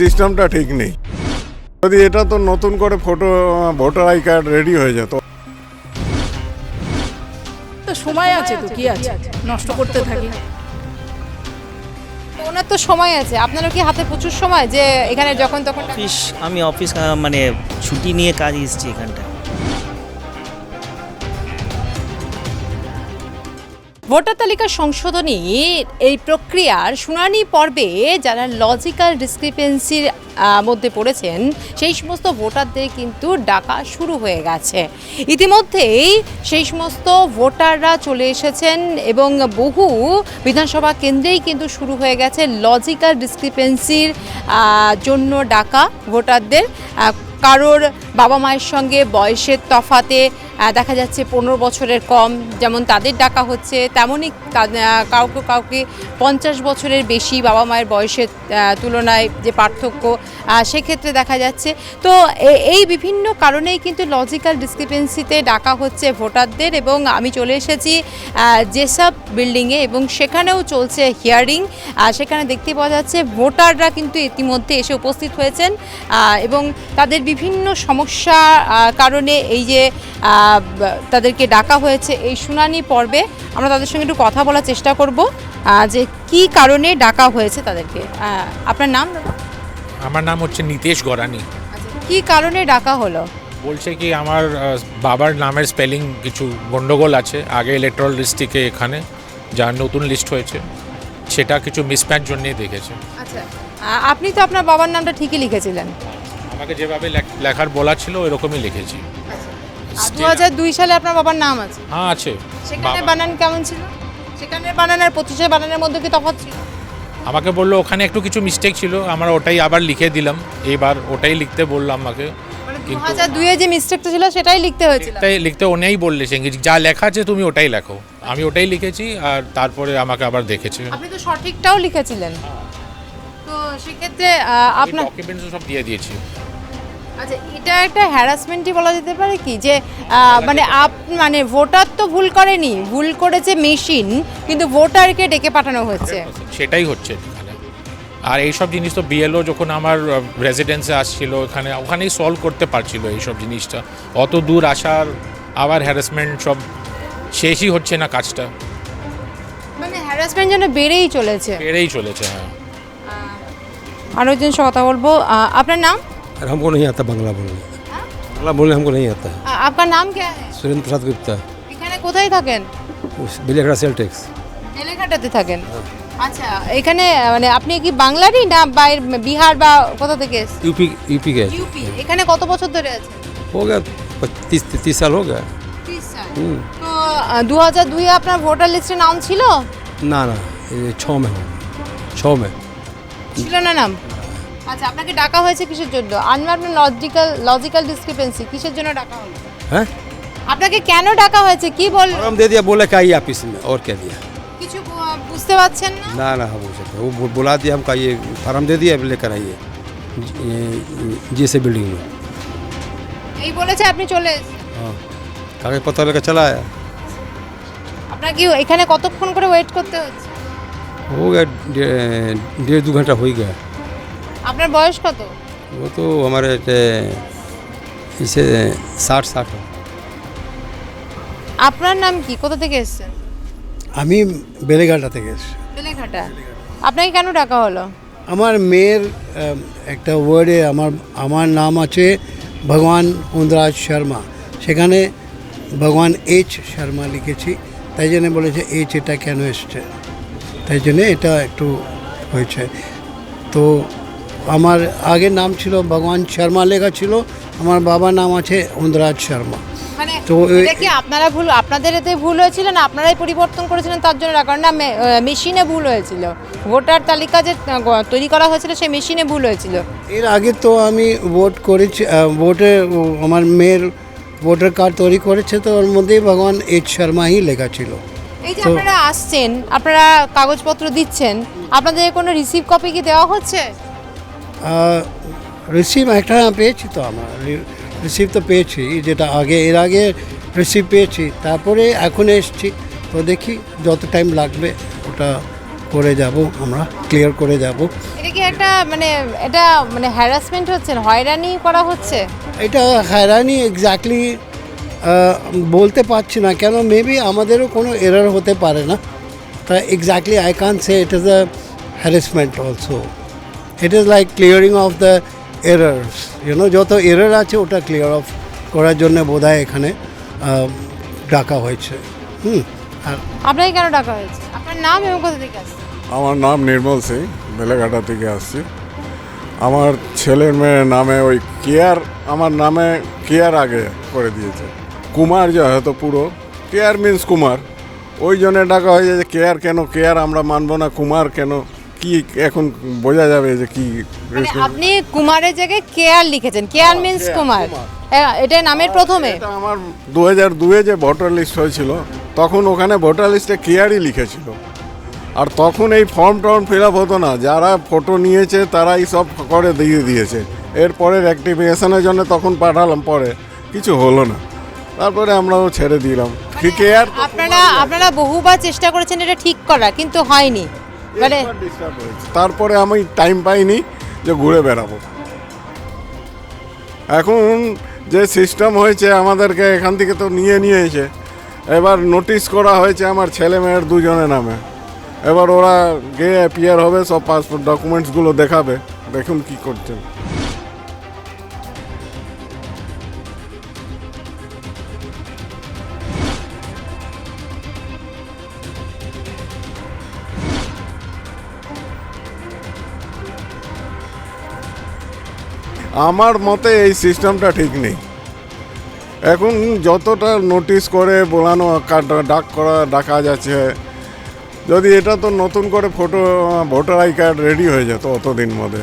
সিস্টেমটা ঠিক নেই। যদি এটা তো নতুন করে ভোটার আই কার্ড রেডি হয়ে যেত। তো সময় আছে, তো কি আছে, নষ্ট করতে থাকি। ওনার তো সময় আছে, আপনারও কি হাতে প্রচুর সময় যে এখানে যখন তখন আমি অফিস মানে ছুটি নিয়ে কাজ এসেছি এখানটায়। ভোটার তালিকা সংশোধনীর এই প্রক্রিয়ার শুনানি পর্বে যারা লজিক্যাল ডিসক্রিপেন্সির মধ্যে পড়েছেন সেই সমস্ত ভোটারদের কিন্তু ডাকা শুরু হয়ে গেছে। ইতিমধ্যেই সেই সমস্ত ভোটাররা চলে এসেছেন এবং বহু বিধানসভা কেন্দ্রেই কিন্তু শুরু হয়ে গেছে লজিক্যাল ডিসক্রিপেন্সির জন্য ডাকা ভোটারদের। কারোর বাবা মায়ের সঙ্গে বয়সের তফাতে দেখা যাচ্ছে 15 বছরের কম, যেমন তাদের ডাকা হচ্ছে, তেমনই কাউকে 50 বছরের বেশি বাবা মায়ের বয়সের তুলনায় যে পার্থক্য সেক্ষেত্রে দেখা যাচ্ছে। তো এই বিভিন্ন কারণেই কিন্তু লজিক্যাল ডিসক্রিপেন্সিতে ডাকা হচ্ছে ভোটারদের। এবং আমি চলে এসেছি জেসব বিল্ডিংয়ে এবং সেখানেও চলছে হিয়ারিং। সেখানে দেখতে পাওয়া যাচ্ছে ভোটাররা কিন্তু ইতিমধ্যে এসে উপস্থিত হয়েছেন এবং তাদের বিভিন্ন সমস্যা কারণে এই যে তাদেরকে ডাকা হয়েছে এই শুনানি পর্বে আমরা তাদের সঙ্গে একটু কথা বলার চেষ্টা করব যে কি কারণে ডাকা হয়েছে তাদেরকে। আপনার নাম? আমার নাম হচ্ছে নিতেশ গরানি। কি কারণে ডাকা হলো? বলছে কি আমার বাবার নামের স্পেলিং কিছু গন্ডগোল আছে, আগে ইলেকট্রাল লিস্ট থেকে এখানে যা নতুন লিস্ট হয়েছে সেটা কিছু মিসম্যাচ জন্যই দেখেছে। আচ্ছা, আপনি তো আপনার বাবার নামটা ঠিকই লিখেছিলেন। আমাকে যেভাবে লেখার বলা ছিল ওইরকমই লিখেছি। 2002 সালে আপনার বাবার নাম আছে? হ্যাঁ আছে। সেখানে বানান কেমন ছিল? সেখানে বানান আর 25 বানানের মধ্যে কি তফাৎ ছিল? আমাকে বললো ওখানে একটু কিছু মিস্টেক ছিল, আমরা ওটাই আবার লিখে দিলাম, এবার ওটাই লিখতে বললাম আমাকে। কিন্তু 2002 যে মিস্টেকটা ছিল সেটাই লিখতে হয়েছিল? তাই লিখতে ওনেই বললেছে যা লেখা আছে তুমি ওটাই লেখো, আমি ওটাই লিখেছি আর তারপরে আমাকে আবার দেখেছে। আপনি তো সঠিকটাও লিখেছিলেন, তো সেক্ষেত্রে আপনার ডকুমেন্টস সব দিয়ে দিয়েছি। আচ্ছা, এটা একটা হ্যারাসমেন্টই বলা যেতে পারে কি যে মানে ভোটার তো ভুল করেনি, ভুল করেছে মেশিন, কিন্তু ভোটারকে ডেকে পাঠানো হচ্ছে। সেটাই হচ্ছে এখানে। আর এইসব জিনিস তো বিএলও যখন আমার রেসিডেন্সে আসছিল ওখানেই সলভ করতে পারছিল এইসব জিনিসটা। অত দূর আসার আবার হ্যারাসমেন্ট সব শেষই হচ্ছে না কাজটা, মানে হ্যারাসমেন্ট যেন বেড়েই চলেছে। হ্যাঁ। আরও একজন সাথে কথা বলবো। আপনার নাম? हमको नहीं आता बांग्ला बोलने। बांग्ला बोलने हमको नहीं आता। আপনার নাম क्या है? सुरेंद्र प्रसाद गुप्ता। এখানে কোথায় থাকেন? बिलेखड़ा सेल टैक्स। এলাকাটাতে থাকেন? আচ্ছা, এখানে মানে আপনি কি বাংলারই না বাইরে বিহার বা কোথা থেকে? यूपी के। ইউপি। এখানে কত বছর ধরে আছেন? हो गया 30 साल हो गया। 30 সাল। তো 2002 আপনার ভোটার লিস্টে নাম ছিল? ना ना 6 में हो, 6 में ছিল না নাম? আচ্ছা, আপনাকে ডাকা হয়েছে কিসের জন্য? আপনার লজিক্যাল ডিসক্রিপেন্সি কিসের জন্য ডাকা হলো? हैं? আপনাকে কেন ডাকা হয়েছে কি বললেন? फॉर्म दे दिया, बोला क्या ऑफिस में और क्या दिया? কিছু বুঝতে পারছেন না? ना ना हो सकता, वो बुला दिया हमका, ये फॉर्म दे दिया लेकर आइए जैसे बिल्डिंग में। এই बलेছে আপনি চলে এসেছেন? हाँ, कागज पत्र लेकर चला आया। আপনার কি এখানে কতক্ষণ করে ওয়েট করতে হচ্ছে? हो गया 1.5-2 घंटा हो ही गया। আপনার বয়স কত? वो तो हमारे इसे 60 हो। আপনার নাম কি? কোথা থেকে এসেছেন? আমি বেলেঘাটা থেকে এসেছি। বেলেঘাটা। আপনাকে কেন ডাকা হলো? আমার মেয়ের একটা ওয়ার্ডে আমার নাম আছে ভগবান উন্দরাজ শর্মা, সেখানে ভগবান এইচ শর্মা লিখেছি, তাই জন্য বলেছে এইচ এটা কেন এসছে, তাই জন্যে এটা একটু হয়েছে। তো আমার আগের নাম ছিল ভগবান শর্মা লেখা ছিল, আমার বাবার নাম আছে উন্দরাজ শর্মা। মানে তো এটা কি আপনাদের এতে ভুল হয়েছিল না আপনারাই পরিবর্তন করেছিলেন তার জন্য ডাকা? না মেশিনে ভুল হয়েছিল? ভোটার তালিকা যে তৈরি করা হয়েছিল সেই মেশিনে ভুল হয়েছিল? এর আগে তো আমি ভোট করেছি, আমার মেয়ের ভোটার কার্ড তৈরি করেছে, তো ওর মধ্যেই ভগবান এইচ শর্মাই লেখা ছিল। এই যে আপনারা আসছেন, আপনারা কাগজপত্র দিচ্ছেন, আপনাদের কোনো রিসিভ কপি কি দেওয়া হচ্ছে? রিসিভ একটা পেয়েছি, তো আমরা রিসিভ তো পেয়েছি, যেটা এর আগে রিসিভ পেয়েছি, তারপরে এখন এসছি, তো দেখি যত টাইম লাগবে ওটা করে যাব, আমরা ক্লিয়ার করে যাব। এটা কি একটা মানে এটা মানে হ্যারাসমেন্ট হচ্ছে, হয়রানি করা হচ্ছে? এটা হয়রানি এক্স্যাক্টলি বলতে পারছি না, কেন মেবি আমাদেরও কোনো এরর হতে পারে না, তা exactly I can't say it is a harassment also, it is like clearing of the errors, যত এরর আছে ওটা ক্লিয়ার অফ করার জন্য বোধহয় এখানে ডাকা হয়েছে। আর আপনাকে কেন ডাকা হয়েছে? আপনার নাম এবং কোথা থেকে আসছে? আমার নাম নির্মল সিং, বেলেঘাটা থেকে আসছি। আমার ছেলের মেয়ের নামে ওই কেয়ার, আমার নামে কেয়ার আগে করে দিয়েছে, কুমার যে হয়তো পুরো কেয়ার মিন্স কুমার, ওই জন্য ডাকা হয়েছে যে কেয়ার কেন, কেয়ার আমরা মানবো না, কুমার কেন, কি এখন বোঝা যাবে যে কি। মানে আপনি কুমারের জায়গায় কেয়ার লিখেছেন, কেয়ার মিন্স কুমার, এটা নামের প্রথমে? এটা আমার 2002-এ যে ভোটার লিস্ট হয়েছিল তখন ওখানে ভোটার লিস্টে কেয়ারই লিখেছিল, আর তখন এই ফর্ম টর্ম ফিল আপ হতো না, যারা ফটো নিয়েছে তারাই সব করে দিয়ে দিয়েছে। এরপরে রেকটিফিকেশনের জন্য তখন পাঠালাম, পরে কিছু হলো না, তারপরে আমরাও ছেড়ে দিলাম। কেয়ার আপনারা বহুবার চেষ্টা করেছেন এটা ঠিক করা, কিন্তু হয়নি, মানে তারপরে আমি টাইম পাইনি যে ঘুরে বেড়াবো। এখন যে সিস্টেম হয়েছে আমাদেরকে এখান থেকে তো নিয়েছে, এবার নোটিশ করা হয়েছে আমার ছেলে মেয়ের দুজনের নামে, এবার ওরা গিয়ে অ্যাপিয়ার হবে, সব পাসপোর্ট ডকুমেন্টসগুলো দেখাবে, দেখুন কি করছেন। আমার মতে এই সিস্টেমটা ঠিক নেই। এখন যতটা নোটিশ করে বোলানো ডাকা যাচ্ছে, যদি এটা তো নতুন করে ভোটার আই কার্ড রেডি হয়ে যেত অতদিন মধ্যে।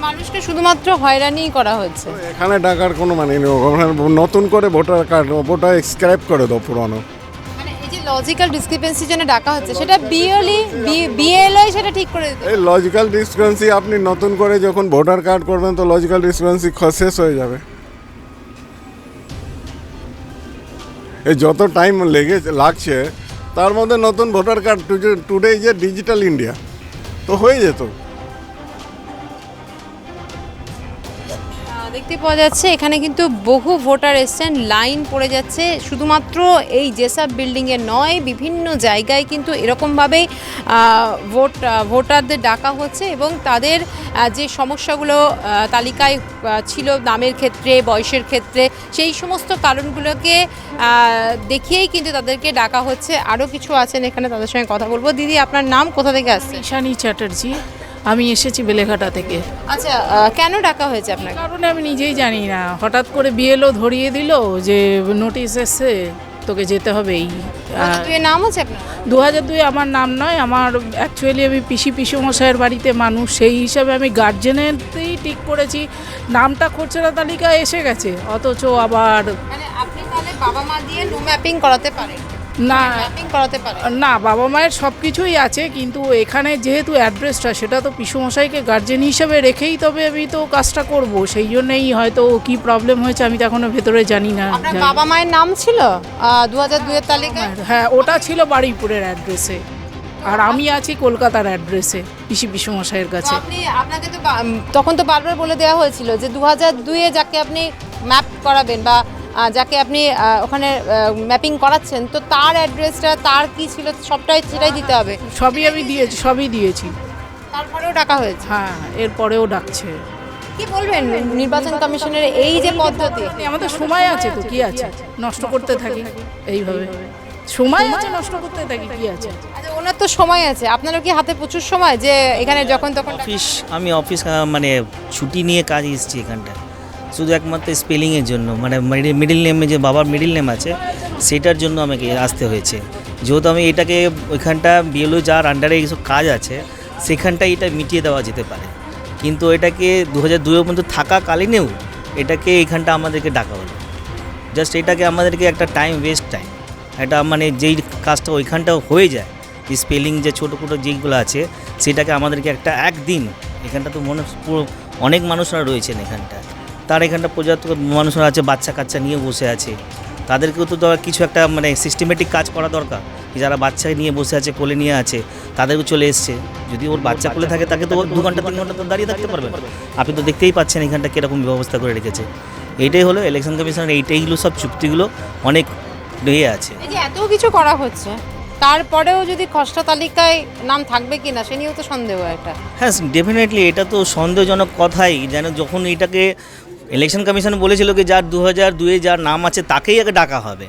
মানুষকে শুধুমাত্র হয়রানি করা হচ্ছে। এখানে ডাকার কোনো মানে নেই, ওখানে নতুন করে ভোটার কার্ড ওটা স্ক্র্যাপ করে দাও পুরনো। মানে এই যে লজিক্যাল ডিসক্রিপেন্সির জন্য ডাকা হচ্ছে, সেটা বিএলআই সেটা ঠিক করে দিতে। এই লজিক্যাল ডিসক্রিপেন্সি আপনি নতুন করে যখন ভোটার কার্ড করবেন তো লজিক্যাল ডিসক্রিপেন্সি শেষ হয়ে যাবে। এই যত টাইম লাগছে তার মধ্যে নতুন ভোটার কার্ড টুডে যে ডিজিটাল ইন্ডিয়া তো হয়ে যেত। দেখতে পাওয়া যাচ্ছে এখানে কিন্তু বহু ভোটার এসছেন, লাইন পড়ে যাচ্ছে, শুধুমাত্র এই জেসাব বিল্ডিংয়ে নয়, বিভিন্ন জায়গায় কিন্তু এরকমভাবেই ভোটারদের ডাকা হচ্ছে এবং তাদের যে সমস্যাগুলো তালিকায় ছিল নামের ক্ষেত্রে, বয়সের ক্ষেত্রে, সেই সমস্ত কারণগুলোকে দেখিয়েই কিন্তু তাদেরকে ডাকা হচ্ছে। আরও কিছু আছেন এখানে, তাদের সঙ্গে কথা বলবো। দিদি, আপনার নাম, কোথা থেকে আসছে? ঈশানী চ্যাটার্জি, আমি এসেছি বেলেঘাটা থেকে। আচ্ছা, কেন ডাকা হয়েছে আপনাকে? কারণে আমি নিজেই জানি না, হঠাৎ করে বিএলও ধরিয়ে দিল যে নোটিশ এসছে, তোকে যেতে হবে। এই নাম আছে আপনার? 2002 আমার নাম নয়, আমার অ্যাকচুয়ালি আমি পিসি মশাইয়ের বাড়িতে মানুষ, সেই হিসাবে আমি গার্জেনেরতেই ঠিক করেছি, নামটা খরচেরা তালিকায় এসে গেছে, অথচ আবার মানে আপনি তাহলে বাবা মা দিয়ে নো ম্যাপিং করাতে পারেন? না ম্যাপিং করাতে পারেন না, বাবা মায়ের সব কিছুই আছে, কিন্তু এখানে যেহেতু অ্যাড্রেসটা সেটা তো পিসুমশাইকে গার্জেন হিসেবে রেখেই তবে আমি তো কাজটা করব, সেই জন্যই হয়তো কি প্রবলেম হয়েছে আমি তো এখনো ভেতরে জানি না। আপনার বাবা মায়ের নাম ছিল 2002 এর তালিকায়? হ্যাঁ, ওটা ছিল বারুইপুরের অ্যাড্রেসে, আর আমি আছি কলকাতার অ্যাড্রেসে পিসুমশাইয়ের কাছে। আপনাকে তো তখন তো বারবার বলে দেওয়া হয়েছিল যে 2002-এ যাকে আপনি ম্যাপ করাবেন বা যাকে আপনি ওখানে ম্যাপিং করাচ্ছেন, তো তার অ্যাড্রেসটা তার কি ছিল সবটাই সেটাই দিতে হবে। সবই আমি দিয়েছি, সবই দিয়েছি। তারপরেও ডাকা হয়েছে? হ্যাঁ, এরপরেও ডাকছে। কি বলবেন নির্বাচন কমিশনের এই যে পদ্ধতি? আমাদের সময় আছে তো, কি আছে, নষ্ট করতে থাকি এইভাবে, সময় আছে নষ্ট করতে থাকি, কি আছে। আচ্ছা, ওনার তো সময় আছে, আপনারও কি হাতে প্রচুর সময় যে এখানে যখন তখন? আমি অফিস মানে ছুটি নিয়ে কাজ এসেছি এখানটায়, শুধু একমাত্র স্পেলিংয়ের জন্য, মানে মিডিল নেমে যে বাবার মিডিল নেম আছে সেটার জন্য আমাকে আসতে হয়েছে। যেহেতু আমি এটাকে ওইখানটা বিএলও যার আন্ডারে এইসব কাজ আছে সেখানটায় এটা মিটিয়ে দেওয়া যেতে পারে, কিন্তু এটাকে 2002 পর্যন্ত থাকাকালীনেও এটাকে এইখানটা আমাদেরকে ডাকা হলো। জাস্ট এটাকে আমাদেরকে একটা টাইম, এটা মানে যেই কাজটা ওইখানটাও হয়ে যায়, স্পেলিং যে ছোটো যেইগুলো আছে সেটাকে আমাদেরকে একদিন, এখানটা তো পুরো অনেক মানুষরা রয়েছেন এখানটা, তার এখানটা পর্যাপ্ত মানুষরা আছে, বাচ্চা কাচ্চা নিয়ে বসে আছে, তাদেরকেও তো কিছু একটা মানে সিস্টেমেটিক কাজ করা দরকার। যারা বাচ্চা নিয়ে বসে আছে, কোলে নিয়ে আছে, তাদেরও চলে এসছে। যদি ওর বাচ্চা কোলে থাকে তাকে তো 2 ঘন্টা 3 ঘন্টা তো দাঁড়িয়ে থাকতে পারবে। আপনি তো দেখতেই পাচ্ছেন এখানটা কীরকম ব্যবস্থা করে রেখেছে। এইটাই হলো ইলেকশন কমিশনের, এইগুলো সব চুক্তিগুলো অনেক ইয়ে আছে। এই যে এত কিছু করা হচ্ছে, তারপরেও যদি খসড়া তালিকায় নাম থাকবে কি না সে নিয়েও তো সন্দেহ একটা। হ্যাঁ, ডেফিনেটলি এটা তো সন্দেহজনক কথাই। যেন যখন এটাকে ইলেকশন কমিশন বলেছিল কি যার 2002-এ যার নাম আছে তাকেই আগে ডাকা হবে,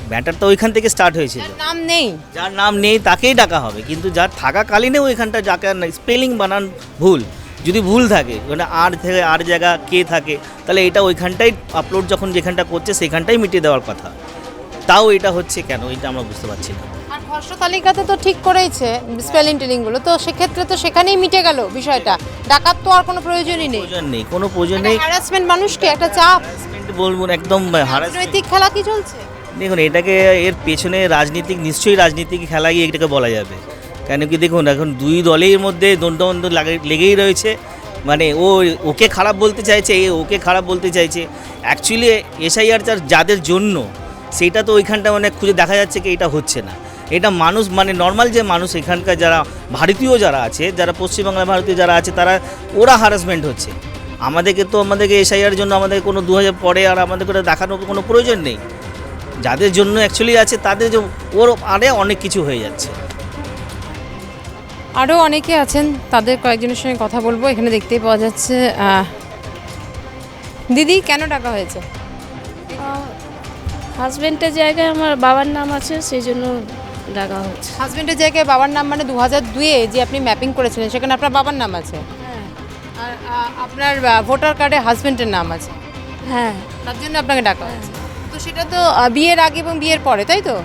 ব্যাটার তো ওইখান থেকে স্টার্ট হয়েছিল। নাম নেই, যার নাম নেই তাকেই ডাকা হবে, কিন্তু যার থাকাকালীনেও ওইখানটা যাকে স্পেলিং বানান ভুল, যদি ভুল থাকে ওখানে আর থেকে আর জায়গা কে থাকে, তাহলে এটা ওইখানটাই আপলোড যখন যেখানটা করছে সেখানটাই মিটিয়ে দেওয়ার কথা। তাও এটা হচ্ছে কেন, এটা আমরা বুঝতে পারছি না। আর খসড়া তালিকাতে তো ঠিক করেইছে স্পেলিং টেলিংগুলো, তো সেক্ষেত্রে তো সেখানেই মিটে গেল বিষয়টা। ডাকার তো আর কোনো প্রয়োজনই নেই। কোনো প্রয়োজন নেই। হ্যারাসমেন্ট মানুষকে একটা চাপ, বলবো একদম রাজনৈতিক খেলা কি চলছে? দেখুন, এটাকে এর পেছনে রাজনীতিক, নিশ্চয়ই রাজনীতিক খেলাই এটাকে বলা যাবে। কেন কি দেখুন, এখন দুই দলের মধ্যে দ্বন্দ্ব লেগেই রয়েছে। মানে ওকে খারাপ বলতে চাইছে, ওকে খারাপ বলতে চাইছে। অ্যাকচুয়ালি এসআইআর যাদের জন্য সেটা তো ওইখানটা মানে খুঁজে দেখা যাচ্ছে কি এটা হচ্ছে না। এটা মানুষ মানে নর্মাল যে মানুষ এখানকার যারা ভারতীয় যারা আছে, যারা পশ্চিমবাংলার ভারতীয় যারা আছে, ওরা হারাসমেন্ট হচ্ছে। আমাদেরকে এসআইআর জন্য আমাদের কোনো 2000 পরে আর আমাদের করে দেখানোর কোনো প্রয়োজন নেই। যাদের জন্য অ্যাকচুয়ালি আছে তাদের যে ওর আরে অনেক কিছু হয়ে যাচ্ছে। আরও অনেকে আছেন, তাদের কয়েকজনের সঙ্গে কথা বলবো। এখানে দেখতেই পাওয়া যাচ্ছে। দিদি, কেন ডাকা হয়েছে? হাজবেন্ডের জায়গায় আমার বাবার নাম আছে, সেই জন্য ডাকা হচ্ছে। হাজবেন্ডের জায়গায় বাবার নাম মানে 2002-এ যে আপনি ম্যাপিং করেছিলেন সেখানে আপনার বাবার নাম আছে, আর আপনার ভোটার কার্ডে হাজবেন্ডের নাম আছে। হ্যাঁ, তার জন্য আপনাকে ডাকা হয়েছে। তো সেটা তো বিয়ের আগে এবং বিয়ের পরে, তাই তো?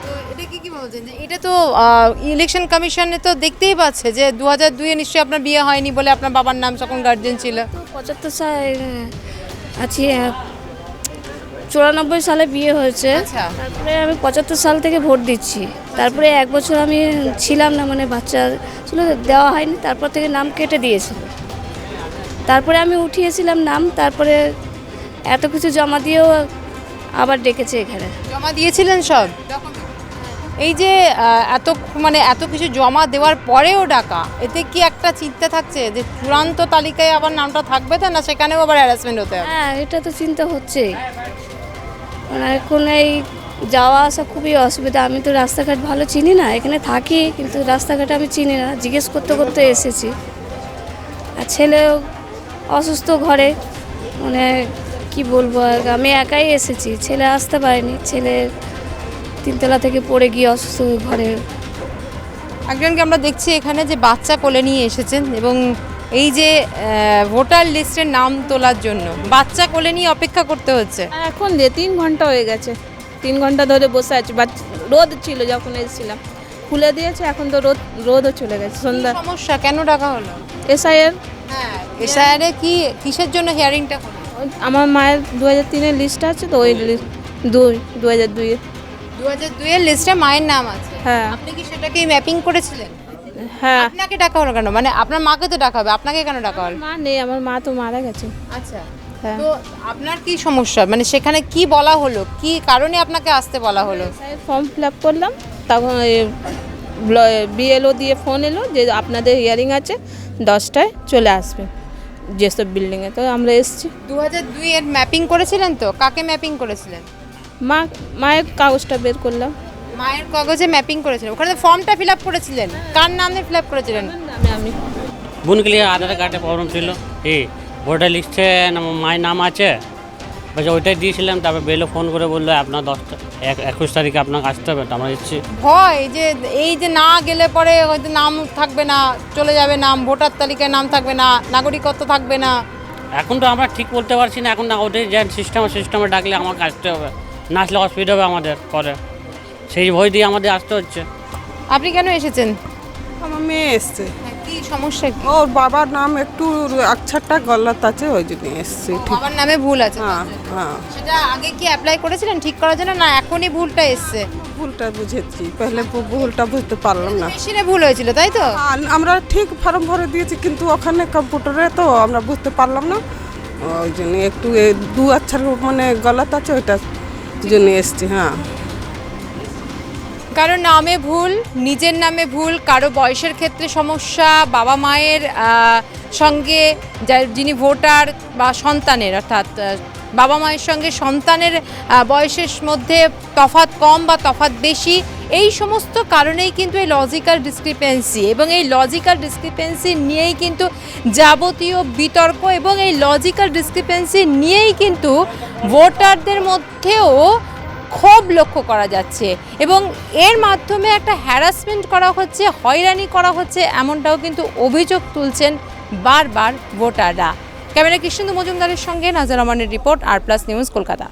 তো এটা কি বলছেন যে এটা তো ইলেকশন কমিশনে তো দেখতেই পাচ্ছে যে 2002-এ নিশ্চয়ই আপনার বিয়ে হয়নি বলে আপনার বাবার নাম তখন গার্জেন ছিল। 75 সালে আছি, 94 সালে বিয়ে হয়েছে। আচ্ছা। তারপরে আমি 75 সাল থেকে ভোট দিচ্ছি। তারপরে 1 বছর আমি ছিলাম না, মানে বাচ্চা ছিল, দেওয়া হয়নি। তারপর থেকে নাম কেটে দিয়েছিল। তারপরে আমি উঠিয়েছিলাম নাম, তারপরে এত কিছু জমা দিয়েও আবার ডেকেছে এখানে। জমা দিয়েছিলেন সব? এই যে এত কিছু জমা দেওয়ার পরেও ডাকা, এতে কি একটা চিন্তা থাকছে যে চূড়ান্ত তালিকায় আবার নামটা থাকবে তো না, সেখানেও আবার হ্যারাসমেন্ট হতে হবে? হ্যাঁ, এটা তো চিন্তা হচ্ছে। মানে এখন এই যাওয়া আসা খুবই অসুবিধা। আমি তো রাস্তাঘাট ভালো চিনি না, এখানে থাকি কিন্তু রাস্তাঘাট আমি চিনি না। জিজ্ঞেস করতে করতে এসেছি। আর ছেলে অসুস্থ ঘরে, মানে কি বলবো, আমি একাই এসেছি, ছেলে আসতে পারেনি। ছেলে 3 তলা থেকে পড়ে গিয়ে অসুস্থ ঘরে। একজনকে আমরা দেখছি এখানে যে বাচ্চা কোলে নিয়ে এসেছেন, এবং এই যে ভোটার লিস্টের নাম তোলার জন্য বাচ্চা কোলে নিয়ে অপেক্ষা করতে হচ্ছে। এখন 3 ঘন্টা হয়ে গেছে, 3 ঘন্টা ধরে বসে আছি। রোদ ছিল যখন এসেছিলাম, খুলে দিয়েছে, এখন তো রোদও চলে গেছে। সন্ধ্যা সমস্যা কেন ডাকা হলো? এসআইআর। হ্যাঁ, এসআইআর কিসের জন্য হিয়ারিংটা হলো? আমার মায়ের 2003-এর লিস্ট আছে তো, ওই 2002-এর 2002-এর লিস্টে মায়ের নাম আছে। হ্যাঁ। আপনি কি সেটাকে ম্যাপিং করেছিলেন? হ্যাঁ। আপনাকে ডাকা হলো কেন? মানে আপনার মাকে তো ডাকা হবে, আপনাকে কেন ডাকা হলো? মা নেই, আমার মা তো মারা গেছে। আচ্ছা, হ্যাঁ। তো আপনার কি সমস্যা, মানে সেখানে কি বলা হলো, কি কারণে আপনাকে আসতে বলা হলো? ফর্ম ফিল আপ করলাম, তখন বিএলও দিয়ে ফোন এলো যে আপনাদের হিয়ারিং আছে 10টায়, চলে আসবে যেসব বিল্ডিংয়ে। তো আমরা এসেছি। 2002-এর ম্যাপিং করেছিলেন তো? কাকে ম্যাপিং করেছিলেন? মায়ের কাগজটা বের করলাম। মায়ের কাগজে ম্যাপিং করেছিলেন, ওখানে ফর্মটা ফিল আপ করেছিলেন? কার নামে ফিল আপ করেছিলেন? আমি বোন के लिए আধার কার্ডে প্রবলেম ছিল, এই ভোটার লিস্টে মায়ের নাম আছে, বলছে ওইটাই দিয়েছিলাম। তারপর বেলো ফোন করে বললো আপনার 21 তারিখে আপনাকে আসতে হবে, তো আমরা এসেছি। ভয় যে এই যে না গেলে পরে হয়তো নাম থাকবে না, চলে যাবে নাম, ভোটার তালিকায় নাম থাকবে না, নাগরিকত্ব থাকবে না। এখন তো আমরা ঠিক বলতে পারছি না, এখন না ওদের যে সিস্টেমে ডাকলে আমাকে আসতে হবে, না আসলে অসুবিধা হবে আমাদের পরে, সেই ভয় দিয়ে আমাদের আসতে হচ্ছে। আপনি কেন এসেছেন? আমার মেয়ে এসছে, কি সমস্যা কি? ওর বাবার নাম একটু আচ্ছাটা গলত আছে, ওই জন্য এসছে। ঠিক, বাবার নামে ভুল আছে? হ্যাঁ হ্যাঁ। সেটা আগে কি অ্যাপ্লাই করেছিলেন ঠিক করার জন্য, না এখনই ভুলটা এসছে? ভুলটা বুঝেছি, পহলে ভুলটা বুঝতে পারলাম না। মেশিনে ভুল হয়েছিল, তাই তো? আমরা ঠিক ফর্ম ভরে দিয়েছি, কিন্তু ওখানে কম্পিউটারে তো আমরা বুঝতে পারলাম না, ওই জন্য একটু দু আচ্ছার মানে গলত আছে, ওইটার জন্য এসছি। হ্যাঁ, কারো নামে ভুল, নিজের নামে ভুল, কারো বয়সের ক্ষেত্রে সমস্যা, বাবা মায়ের সঙ্গে যিনি ভোটার বা সন্তানের, অর্থাৎ বাবা মায়ের সঙ্গে সন্তানের বয়সের মধ্যে তফাৎ কম বা তফাৎ বেশি, এই সমস্ত কারণেই কিন্তু এই লজিক্যাল ডিসক্রিপেন্সি, এবং এই লজিক্যাল ডিসক্রিপেন্সি নিয়েই কিন্তু যাবতীয় বিতর্ক, এবং এই লজিক্যাল ডিসক্রিপেন্সি নিয়েই কিন্তু ভোটারদের মধ্যেও ক্ষোভ লক্ষ্য করা যাচ্ছে, এবং এর মাধ্যমে একটা হ্যারাসমেন্ট করা হচ্ছে, হয়রানি করা হচ্ছে, এমনটাও কিন্তু অভিযোগ তুলছেন বারবার ভোটাররা। ক্যামেরা কৃষ্ণেন্দু মজুমদারের সঙ্গে নাজার রহমানের রিপোর্ট, আর প্লাস নিউজ, কলকাতা।